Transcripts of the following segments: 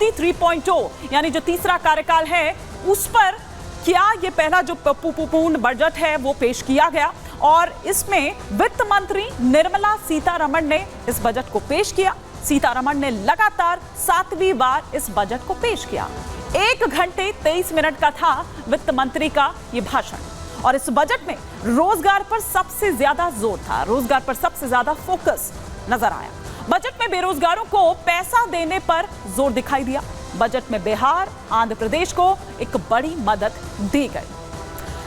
मोदी 3.0 यानी जो तीसरा कार्यकाल है उस पर क्या ये पहला जो पूर्ण बजट है वो पेश किया गया और इसमें वित्त मंत्री निर्मला सीतारमण ने इस बजट को पेश किया। सीतारमण ने लगातार 7वीं बार इस बजट को पेश किया। 1 घंटे 23 मिनट का था वित्त मंत्री का ये भाषण और इस बजट में रोजगार पर सबसे ज्यादा जोर था, रोजगार पर सबसे ज्यादा फोकस नजर आया। बजट में बेरोजगारों को पैसा देने पर जोर दिखाई दिया। बजट में बिहार, आंध्र प्रदेश को एक बड़ी मदद दी गई।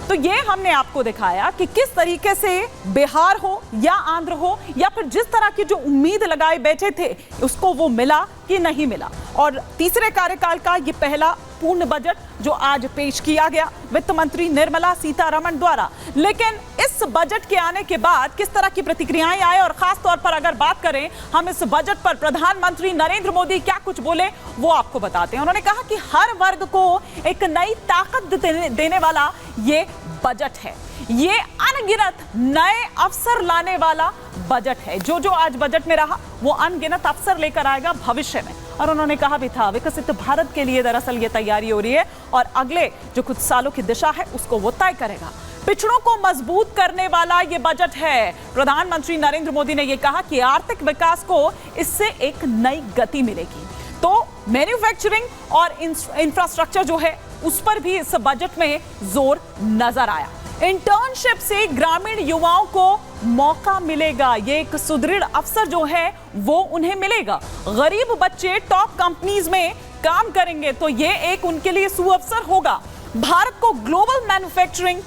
तो ये हमने आपको दिखाया कि किस तरीके से बिहार हो या आंध्र हो या फिर जिस तरह की जो उम्मीद लगाए बैठे थे उसको वो मिला कि नहीं मिला। और तीसरे कार्यकाल का ये पहला पूर्ण बजट जो आज पेश किया गया वित्त मंत्री निर्मला सीतारमण द्वारा। लेकिन इस बजट के आने के बाद किस तरह की प्रतिक्रियाएं आए और खास तौर पर अगर बात करें हम इस बजट पर प्रधानमंत्री नरेंद्र मोदी क्या कुछ बोले वो आपको बताते हैं। उन्होंने कहा कि हर वर्ग को एक नई ताकत देने वाला ये बजट है, ये अनगिनत नए अवसर लाने वाला बजट है। जो आज बजट में रहा वो अनगिनत अवसर लेकर आएगा भविष्य में। और उन्होंने कहा भी था विकसित भारत के लिए दरअसल ये तैयारी हो रही है और अगले जो कुछ सालों की दिशा है उसको वो तय करेगा। पिछड़ों को मजबूत करने वाला ये बजट है। प्रधानमंत्री नरेंद्र मोदी ने ये कहा कि आर्थिक विकास को इससे एक नई गति मिलेगी। तो मैन्युफैक्चरिंग और इंफ्रास्ट्रक्चर जो है उस पर भी इस बजट में जोर नजर आया। इंटर्नशिप से ग्रामीण युवाओं को मौका मिलेगा, ये एक सुदृढ़ अवसर जो है वो उन्हें मिलेगा। गरीब बच्चे टॉप कंपनीज में काम करेंगे तो ये एक उनके लिए सुअवसर होगा। भारत को ग्लोबल मैन्युफैक्चरिंग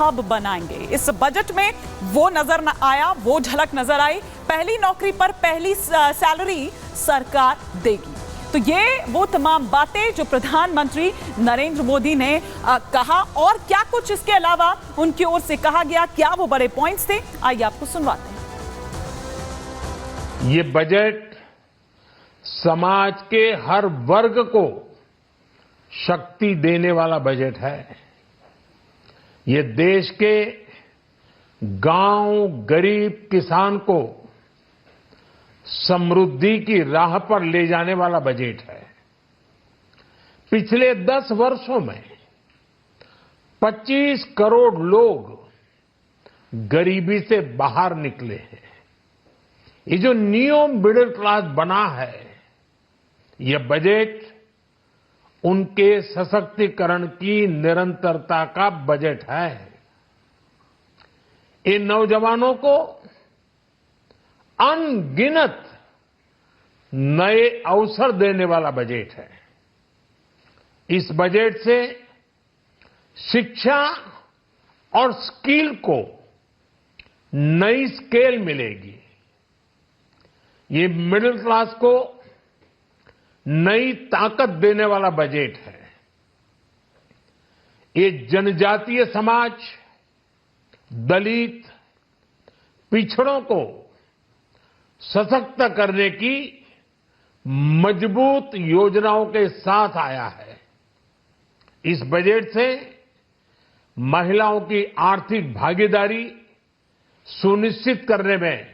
हब बनाएंगे। इस बजट में वो नजर न आया, वो झलक नजर आई। पहली नौकरी पर पहली सैलरी सरकार देगी। तो ये वो तमाम बातें जो प्रधानमंत्री नरेंद्र मोदी ने कहा और क्या कुछ इसके अलावा उनकी ओर से कहा गया, क्या वो बड़े पॉइंट्स थे, आइए आपको सुनवाते हैं। ये बजट समाज के हर वर्ग को शक्ति देने वाला बजट है। ये देश के गांव गरीब किसान को समृद्धि की राह पर ले जाने वाला बजट है। पिछले 10 वर्षों में 25 करोड़ लोग गरीबी से बाहर निकले हैं। ये जो न्यू मिडिल क्लास बना है, यह बजट उनके सशक्तिकरण की निरंतरता का बजट है। इन नौजवानों को अनगिनत नए अवसर देने वाला बजट है। इस बजट से शिक्षा और स्किल को नई स्केल मिलेगी। ये मिडिल क्लास को नई ताकत देने वाला बजट है। ये जनजातीय समाज, दलित, पिछड़ों को सशक्त करने की मजबूत योजनाओं के साथ आया है। इस बजट से महिलाओं की आर्थिक भागीदारी सुनिश्चित करने में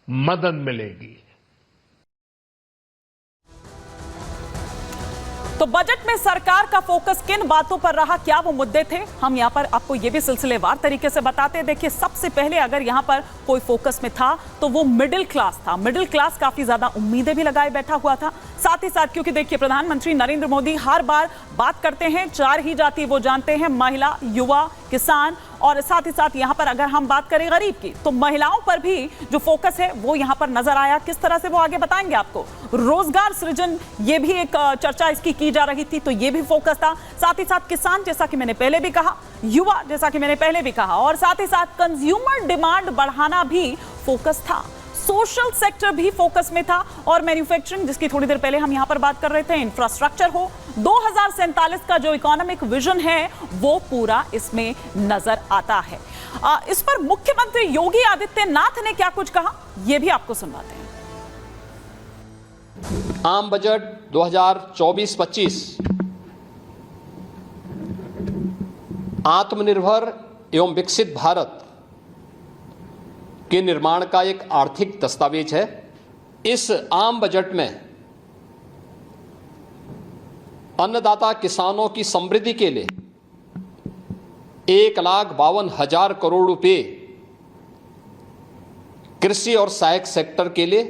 मदद मिलेगी। तो बजट में सरकार का फोकस किन बातों पर रहा, क्या वो मुद्दे थे, हम यहां पर आपको ये भी सिलसिलेवार तरीके से बताते हैं। देखिए, सबसे पहले अगर यहां पर कोई फोकस में था तो वो मिडिल क्लास था। मिडिल क्लास काफी ज्यादा उम्मीदें भी लगाए बैठा हुआ था। साथ ही साथ क्योंकि देखिए प्रधानमंत्री नरेंद्र मोदी हर बार बात करते हैं 4 ही जाति वो जानते हैं, महिला, युवा, किसान और साथ ही साथ यहां पर अगर हम बात करें गरीब की तो महिलाओं पर भी जो फोकस है वो यहां पर नजर आया। किस तरह से वो आगे बताएंगे आपको। रोजगार सृजन ये भी एक चर्चा इसकी की जा रही थी, तो ये भी फोकस था। साथ ही साथ किसान जैसा कि मैंने पहले भी कहा, युवा जैसा कि मैंने पहले भी कहा और साथ ही साथ कंज्यूमर डिमांड बढ़ाना भी फोकस था। सोशल सेक्टर भी फोकस में था और मैन्युफैक्चरिंग जिसकी थोड़ी देर पहले हम यहां पर बात कर रहे थे, इंफ्रास्ट्रक्चर हो, 2047 का जो इकोनॉमिक विजन है वो पूरा इसमें नजर आता है। इस पर मुख्यमंत्री योगी आदित्यनाथ ने क्या कुछ कहा यह भी आपको सुनवाते हैं। आम बजट 2024-25 आत्मनिर्भर एवं विकसित भारत के निर्माण का एक आर्थिक दस्तावेज है। इस आम बजट में अन्नदाता किसानों की समृद्धि के लिए 1,52,000 करोड़ रुपए कृषि और सहायक सेक्टर के लिए,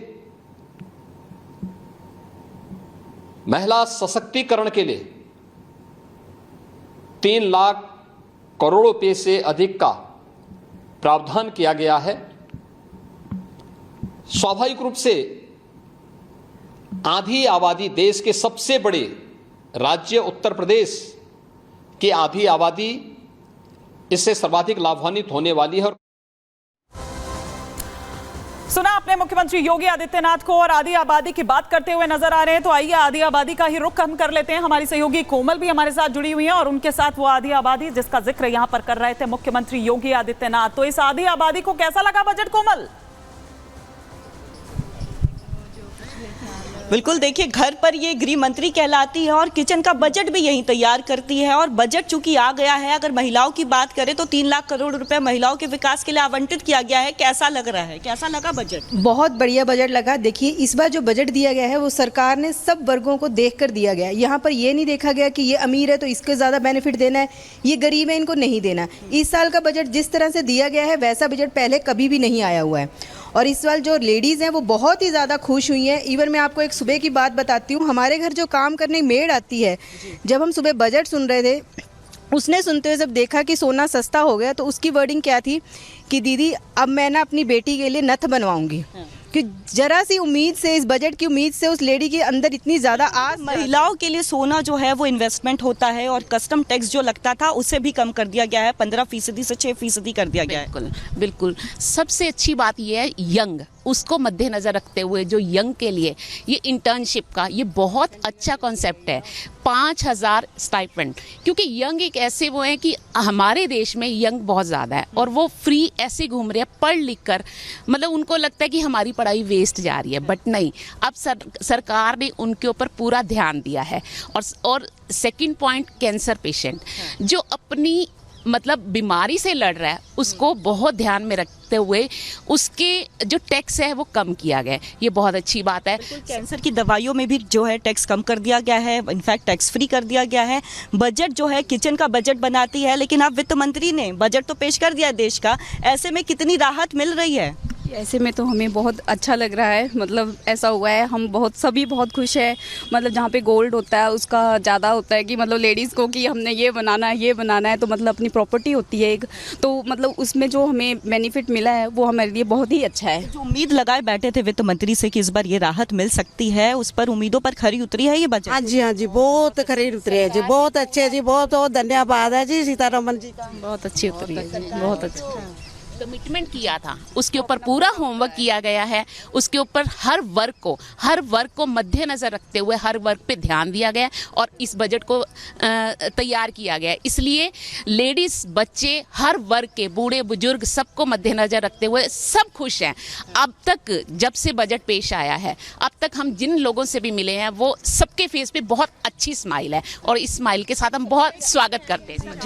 महिला सशक्तिकरण के लिए 3 लाख करोड़ रुपए से अधिक का प्रावधान किया गया है। स्वाभाविक रूप से आधी आबादी, देश के सबसे बड़े राज्य उत्तर प्रदेश की आधी आबादी इससे सर्वाधिक लाभान्वित होने वाली है। सुना आपने मुख्यमंत्री योगी आदित्यनाथ को, और आधी आबादी की बात करते हुए नजर आ रहे हैं। तो आइए आधी आबादी का ही रुख हम कर लेते हैं। हमारी सहयोगी कोमल भी हमारे साथ जुड़ी हुई है और उनके साथ वो आधी आबादी जिसका जिक्र यहां पर कर रहे थे मुख्यमंत्री योगी आदित्यनाथ। तो इस आधी आबादी को कैसा लगा बजट, कोमल? बिल्कुल, देखिए, घर पर ये गृह मंत्री कहलाती है और किचन का बजट भी यही तैयार करती है। और बजट चूंकि आ गया है, अगर महिलाओं की बात करें तो 3 लाख करोड़ रुपए महिलाओं के विकास के लिए आवंटित किया गया है। कैसा लग रहा है, कैसा लगा बजट? बहुत बढ़िया बजट लगा। देखिए, इस बार जो बजट दिया गया है वो सरकार ने सब वर्गों को देखकर दिया गया है। यहाँ पर ये नहीं देखा गया कि ये अमीर है तो इसको ज़्यादा बेनिफिट देना है, ये गरीब है इनको नहीं देना। इस साल का बजट जिस तरह से दिया गया है वैसा बजट पहले कभी भी नहीं आया हुआ है। और इस साल जो लेडीज़ हैं वो बहुत ही ज़्यादा खुश हुई हैं। इवन मैं आपको एक सुबह की बात बताती हूँ, हमारे घर जो काम करने मेड आती है, जब हम सुबह बजट सुन रहे थे, उसने सुनते हुए जब देखा कि सोना सस्ता हो गया तो उसकी वर्डिंग क्या थी कि दीदी अब मैं ना अपनी बेटी के लिए नथ बनवाऊंगी। कि जरा सी उम्मीद से, इस बजट की उम्मीद से उस लेडी के अंदर इतनी ज़्यादा आज महिलाओं के लिए सोना जो है वो इन्वेस्टमेंट होता है और कस्टम टैक्स जो लगता था उसे भी कम कर दिया गया है, 15% से 6% कर दिया गया है। बिल्कुल बिल्कुल। सबसे अच्छी बात यह है यंग, उसको मद्देनजर रखते हुए जो यंग के लिए ये इंटर्नशिप का ये बहुत अच्छा कॉन्सेप्ट है। 5,000 स्टाइपेंड, क्योंकि यंग एक ऐसे वो हैं कि हमारे देश में यंग बहुत ज़्यादा है और वो फ्री ऐसे घूम रहे हैं पढ़ लिख कर, मतलब उनको लगता है कि हमारी पढ़ाई वेस्ट जा रही है, बट नहीं, अब सरकार ने उनके ऊपर पूरा ध्यान दिया है। और सेकंड पॉइंट, कैंसर पेशेंट जो अपनी मतलब बीमारी से लड़ रहा है उसको बहुत ध्यान में रखते हुए उसके जो टैक्स है वो कम किया गया है, ये बहुत अच्छी बात है। कैंसर की दवाइयों में भी जो है टैक्स कम कर दिया गया है, इनफैक्ट टैक्स फ्री कर दिया गया है। बजट जो है किचन का बजट बनाती है, लेकिन अब वित्त मंत्री ने बजट तो पेश कर दिया है देश का, ऐसे में कितनी राहत मिल रही है? ऐसे में तो हमें बहुत अच्छा लग रहा है। मतलब ऐसा हुआ है, हम सभी बहुत खुश है। मतलब जहाँ पे गोल्ड होता है उसका ज़्यादा होता है कि मतलब लेडीज़ को कि हमने ये बनाना है तो मतलब अपनी प्रॉपर्टी होती है एक, तो मतलब उसमें जो हमें बेनिफिट मिला है वो हमारे लिए बहुत ही अच्छा है। जो उम्मीद लगाए बैठे थे वित्त मंत्री से कि इस बार ये राहत मिल सकती है, उस पर उम्मीदों पर खरी उतरी है ये बजट? हाँ जी, बहुत खरी उतरी है जी, बहुत अच्छे जी, बहुत बहुत धन्यवाद है जी सीतारमन जी का। बहुत अच्छी उतरी है जी, बहुत अच्छी। कमिटमेंट किया था उसके ऊपर पूरा होमवर्क किया गया है, उसके ऊपर हर वर्ग को मद्देनजर रखते हुए हर वर्ग पे ध्यान दिया गया और इस बजट को तैयार किया गया। इसलिए लेडीज, बच्चे, हर वर्ग के, बूढ़े बुजुर्ग, सबको मद्देनजर रखते हुए सब खुश हैं। अब तक जब से बजट पेश आया है, अब तक हम जिन लोगों से भी मिले हैं वो सबके फेस पे बहुत अच्छी स्माइल है और इस स्माइल के साथ हम बहुत स्वागत करते हैं।